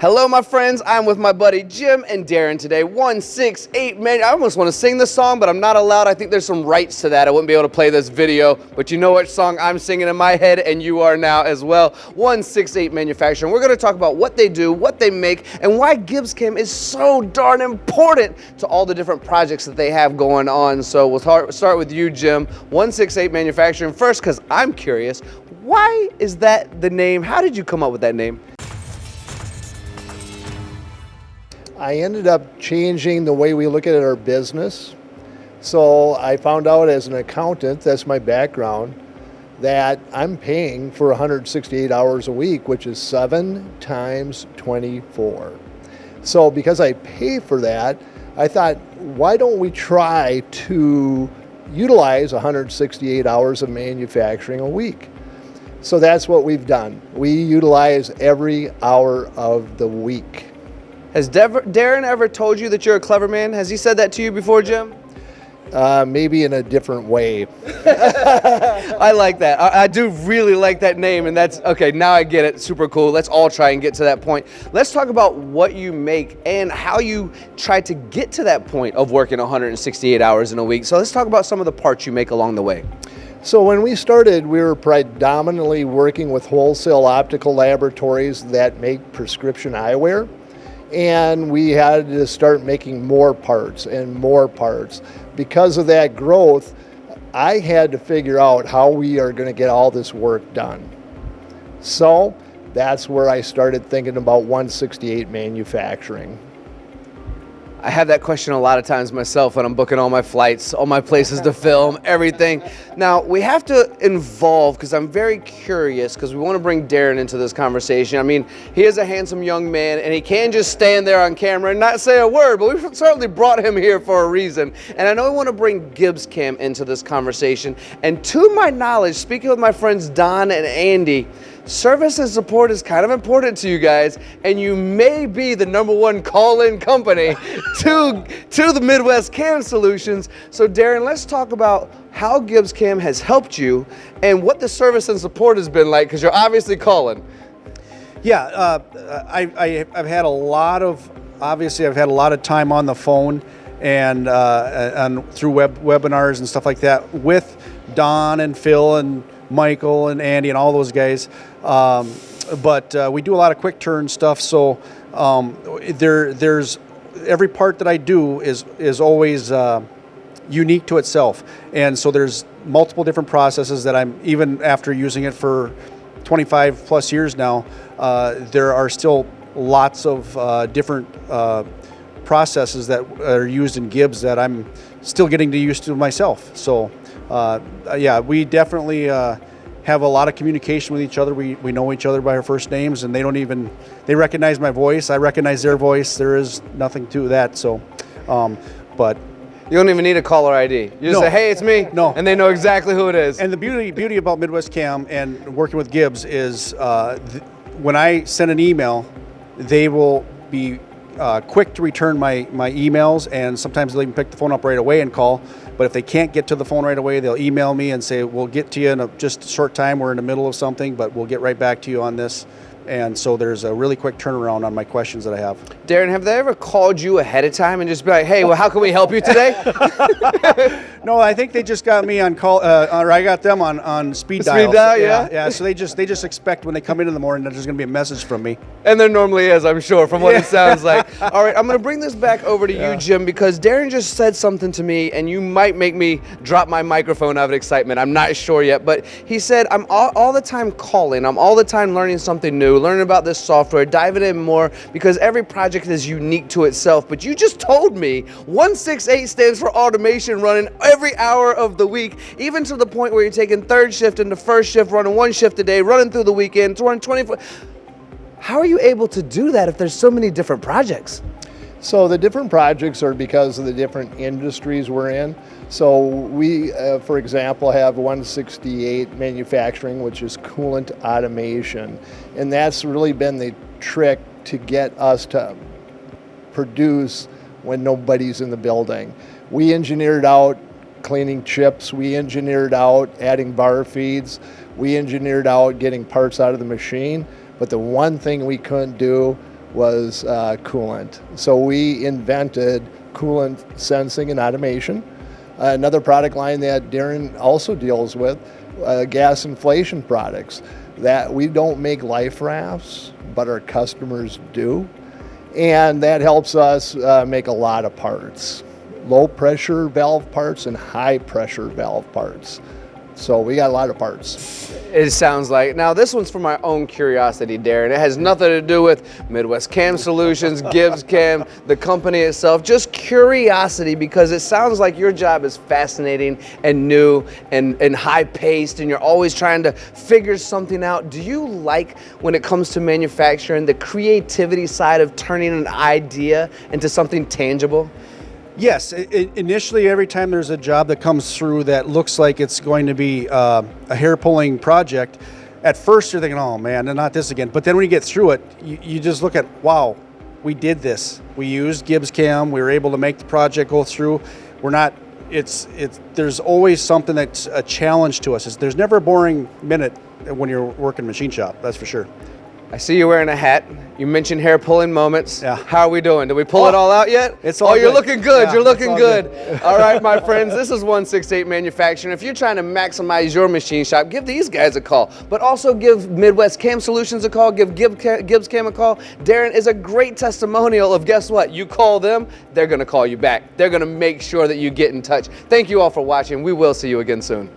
Hello, my friends. I'm with my buddy Jim and Darren today. 168 man. I almost want to sing the song, but I'm not allowed. I think there's some rights to that. I wouldn't be able to play this video, but you know what song I'm singing in my head, and you are now as well. 168 Manufacturing. We're going to talk about what they do, what they make, and why GibbsCAM is so darn important to all the different projects that they have going on. So we'll start with you, Jim. 168 Manufacturing first, because I'm curious. Why is that the name? How did you come up with that name? I ended up changing the way we look at our business. So I found out as an accountant, that's my background, that I'm paying for 168 hours a week, which is 7 times 24. So because I pay for that, I thought, why don't we try to utilize 168 hours of manufacturing a week? So that's what we've done. We utilize every hour of the week. Has Darren ever told you that you're a clever man? Has he said that to you before, Jim? Maybe in a different way. I like that. I do really like that name, and that's, okay, now I get it. Super cool. Let's all try and get to that point. Let's talk about what you make and how you try to get to that point of working 168 hours in a week. So let's talk about some of the parts you make along the way. So when we started, we were predominantly working with wholesale optical laboratories that make prescription eyewear. And we had to start making more parts and more parts. Because of that growth, I had to figure out how we are going to get all this work done. So that's where I started thinking about 168 manufacturing. I have that question a lot of times myself when I'm booking all my flights, all my places to film, everything. Now, we have to involve, because I'm very curious, because we want to bring Darren into this conversation. I mean, he is a handsome young man, and he can just stand there on camera and not say a word, but we've certainly brought him here for a reason. And I know we want to bring GibbsCAM into this conversation. And to my knowledge, speaking with my friends Don and Andy, service and support is kind of important to you guys, and you may be the #1 call-in company to the Midwest Cam Solutions. So Darren, let's talk about how GibbsCAM has helped you and what the service and support has been like, because you're obviously calling. Yeah, I've had a lot of, obviously I've had a lot of time on the phone and through webinars and stuff like that with Don and Phil and Michael and Andy and all those guys, but we do a lot of quick turn stuff. So there's every part that I do is always unique to itself, and so there's multiple different processes that I'm, even after using it for 25 plus years now, there are still lots of different processes that are used in Gibbs that I'm still getting used to myself. So. Yeah, we definitely have a lot of communication with each other. We know each other by our first names, and they recognize my voice. I recognize their voice. There is nothing to that. So, but you don't even need a caller ID. You just say, "Hey, it's me," and they know exactly who it is. And the beauty about Midwest Cam and working with Gibbs is when I send an email, they will be quick to return my emails, and sometimes they'll even pick the phone up right away and call. But if they can't get to the phone right away, they'll email me and say, we'll get to you in just a short time. We're in the middle of something, but we'll get right back to you on this. And so there's a really quick turnaround on my questions that I have. Darren, have they ever called you ahead of time and just be like, hey, well, how can we help you today? No, I think they just got me on call, or I got them on speed dial. Speed dial, yeah. Yeah, so they just expect when they come in the morning that there's going to be a message from me. And there normally is, I'm sure, from what it sounds like. All right, I'm going to bring this back over to you, Jim, because Darren just said something to me, and you might make me drop my microphone out of excitement. I'm not sure yet, but he said, I'm all the time calling. I'm all the time learning something new, learning about this software, diving in more, because every project is unique to itself. But you just told me 168 stands for automation, running every hour of the week, even to the point where you're taking third shift into first shift, running one shift a day, running through the weekend, running 24. How are you able to do that if there's so many different projects? So the different projects are because of the different industries we're in. So we, for example, have 168 manufacturing, which is coolant automation. And that's really been the trick to get us to produce when nobody's in the building. We engineered out cleaning chips. We engineered out adding bar feeds. We engineered out getting parts out of the machine. But the one thing we couldn't do was coolant. So we invented coolant sensing and automation. Another product line that Darren also deals with, gas inflation products. That we don't make life rafts, but our customers do. And that helps us make a lot of parts. Low pressure valve parts and high pressure valve parts. So we got a lot of parts. It sounds like. Now, this one's for my own curiosity, Darren. It has nothing to do with Midwest Cam Solutions, GibbsCAM, the company itself. Just curiosity, because it sounds like your job is fascinating and new and high-paced, and you're always trying to figure something out. Do you like, when it comes to manufacturing, the creativity side of turning an idea into something tangible? Yes, initially every time there's a job that comes through that looks like it's going to be a hair-pulling project, at first you're thinking, oh man, not this again. But then when you get through it, you just look at, wow, we did this. We used GibbsCAM, we were able to make the project go through. We're not, there's always something that's a challenge to us. There's never a boring minute when you're working machine shop, that's for sure. I see you wearing a hat. You mentioned hair pulling moments. Yeah. How are we doing? Did we pull it all out yet? It's all you're good. looking good. Yeah, You're looking it's all good. All right, my friends, this is 168 Manufacturing. If you're trying to maximize your machine shop, give these guys a call. But also give Midwest Cam Solutions a call. Give GibbsCAM a call. Darren is a great testimonial of, guess what? You call them, they're going to call you back. They're going to make sure that you get in touch. Thank you all for watching. We will see you again soon.